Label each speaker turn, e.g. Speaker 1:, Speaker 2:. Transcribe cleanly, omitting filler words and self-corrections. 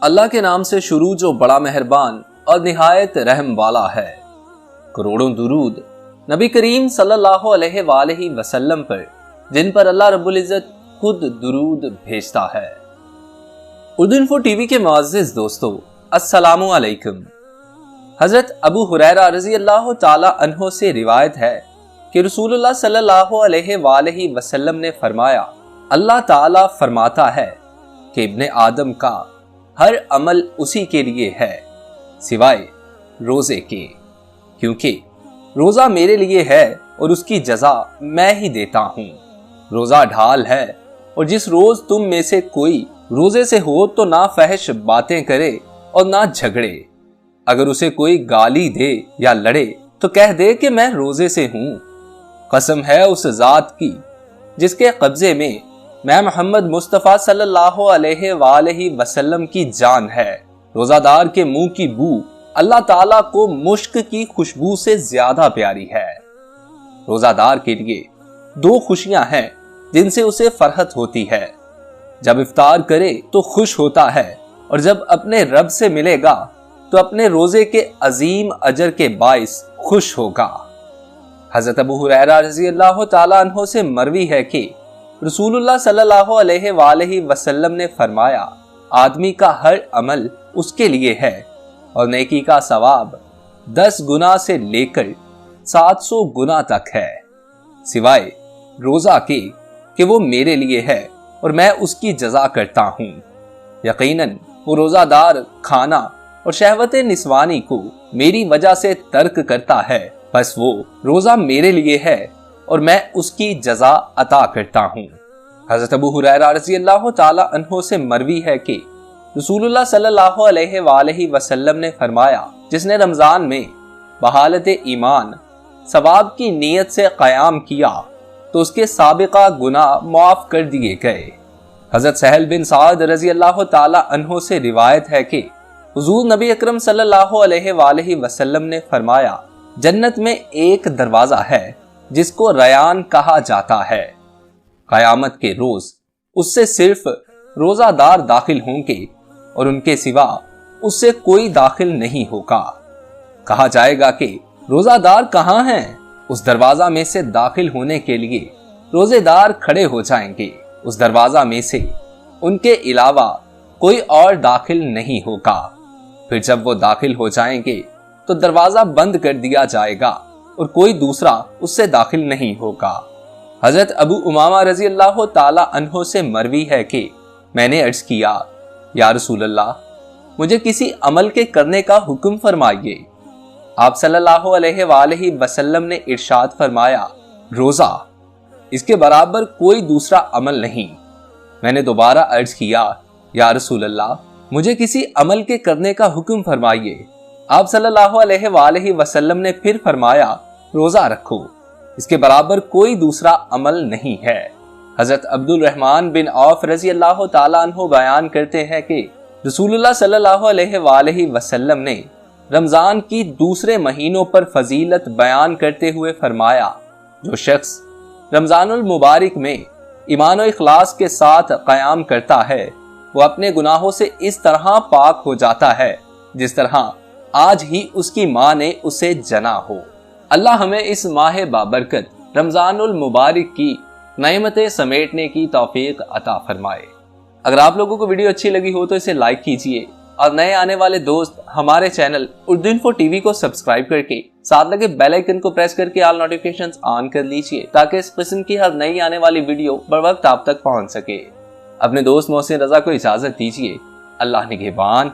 Speaker 1: اللہ کے نام سے شروع جو بڑا مہربان اور نہایت رحم والا ہے۔ کروڑوں درود نبی کریم صلی اللہ علیہ وآلہ وسلم پر، جن پر اللہ رب العزت خود درود بھیجتا ہے۔ اردو انفو ٹی وی کے معزز دوستو، السلام علیکم۔ حضرت ابو ہریرہ رضی اللہ تعالی عنہ سے روایت ہے کہ رسول اللہ صلی اللہ علیہ وآلہ وسلم نے فرمایا، اللہ تعالی فرماتا ہے کہ ابن آدم کا ہر عمل اسی کے لیے ہے سوائے روزے کے، کیونکہ روزہ میرے لیے ہے اور اس کی جزا میں ہی دیتا ہوں۔ روزہ ڈھال ہے، اور جس روز تم میں سے کوئی روزے سے ہو تو نہ فحش باتیں کرے اور نہ جھگڑے۔ اگر اسے کوئی گالی دے یا لڑے تو کہہ دے کہ میں روزے سے ہوں۔ قسم ہے اس ذات کی جس کے قبضے میں محمد مصطفیٰ صلی اللہ علیہ وآلہ وسلم کی جان ہے، روزہ دار کے منہ کی بو اللہ تعالیٰ کو مشک کی خوشبو سے زیادہ پیاری ہے۔ روزہ دار کے لیے دو خوشیاں ہیں جن سے اسے فرحت ہوتی ہے، جب افطار کرے تو خوش ہوتا ہے، اور جب اپنے رب سے ملے گا تو اپنے روزے کے عظیم اجر کے باعث خوش ہوگا۔ حضرت ابو ہریرہ رضی اللہ تعالیٰ عنہ سے مروی ہے کہ رسول اللہ صلی اللہ علیہ وآلہ وسلم نے فرمایا، آدمی کا ہر عمل اس کے لیے ہے، اور نیکی کا ثواب 10 گنا سے لے کر 700 گنا تک ہے، سوائے روزہ کے کہ وہ میرے لیے ہے اور میں اس کی جزا کرتا ہوں۔ یقیناً وہ روزہ دار کھانا اور شہوت نسوانی کو میری وجہ سے ترک کرتا ہے، بس وہ روزہ میرے لیے ہے اور میں اس کی جزا عطا کرتا ہوں۔ حضرت ابو ہریرہ رضی اللہ تعالی عنہ سے مروی ہے کہ رسول اللہ صلی اللہ علیہ وآلہ وسلم نے فرمایا، جس نے رمضان میں بحالت ایمان ثواب کی نیت سے قیام کیا تو اس کے سابقہ گناہ معاف کر دیے گئے۔ حضرت سہل بن سعد رضی اللہ تعالی عنہ سے روایت ہے کہ حضور نبی اکرم صلی اللہ علیہ وآلہ وسلم نے فرمایا، جنت میں ایک دروازہ ہے جس کو ریان کہا جاتا ہے، قیامت کے روز اس سے صرف روزہ دار داخل ہوں گے اور ان کے سوا اس سے کوئی داخل نہیں ہوگا۔ کہا جائے گا کہ روزہ دار کہاں ہیں؟ اس دروازہ میں سے داخل ہونے کے لیے روزے دار کھڑے ہو جائیں گے، اس دروازہ میں سے ان کے علاوہ کوئی اور داخل نہیں ہوگا۔ پھر جب وہ داخل ہو جائیں گے تو دروازہ بند کر دیا جائے گا اور کوئی دوسرا اس سے داخل نہیں ہوگا۔ حضرت ابو امامہ رضی اللہ تعالی عنہ سے مروی ہے کہ میں نے عرض کیا، یا رسول اللہ، مجھے کسی عمل کے کرنے کا حکم فرمائیے۔ آپ صلی اللہ علیہ وآلہ وسلم نے ارشاد فرمایا، روزہ، اس کے برابر کوئی دوسرا عمل نہیں۔ میں نے دوبارہ عرض کیا، یا رسول اللہ، مجھے کسی عمل کے کرنے کا حکم فرمائیے۔ آپ صلی اللہ علیہ وآلہ وسلم نے پھر فرمایا، روزہ رکھو، اس کے برابر کوئی دوسرا عمل نہیں ہے۔ حضرت عبد الرحمن بن عوف رضی اللہ تعالیٰ عنہ بیان کرتے ہیں کہ رسول اللہ صلی اللہ علیہ وآلہ وسلم نے رمضان کی دوسرے مہینوں پر فضیلت بیان کرتے ہوئے فرمایا، جو شخص رمضان المبارک میں ایمان و اخلاص کے ساتھ قیام کرتا ہے، وہ اپنے گناہوں سے اس طرح پاک ہو جاتا ہے جس طرح آج ہی اس کی ماں نے اسے جنا ہو۔ اللہ ہمیں اس ماہ بابرکت رمضان المبارک کی نعمتیں سمیٹنے کی توفیق عطا فرمائے۔ اگر آپ لوگوں کو ویڈیو اچھی لگی ہو تو اسے لائک کیجئے، اور نئے آنے والے دوست ہمارے channel Urdu info T V کو سبسکرائب کر کے ساتھ لگے بیل آئیکن کو پریس کر کے آل نوٹیفیکیشنز آن کر لیجئے، تاکہ اس قسم کی ہر نئی آنے والی ویڈیو بر وقت آپ تک پہنچ سکے۔ اپنے دوست محسن رضا کو اجازت دیجئے، اللہ نگہبان۔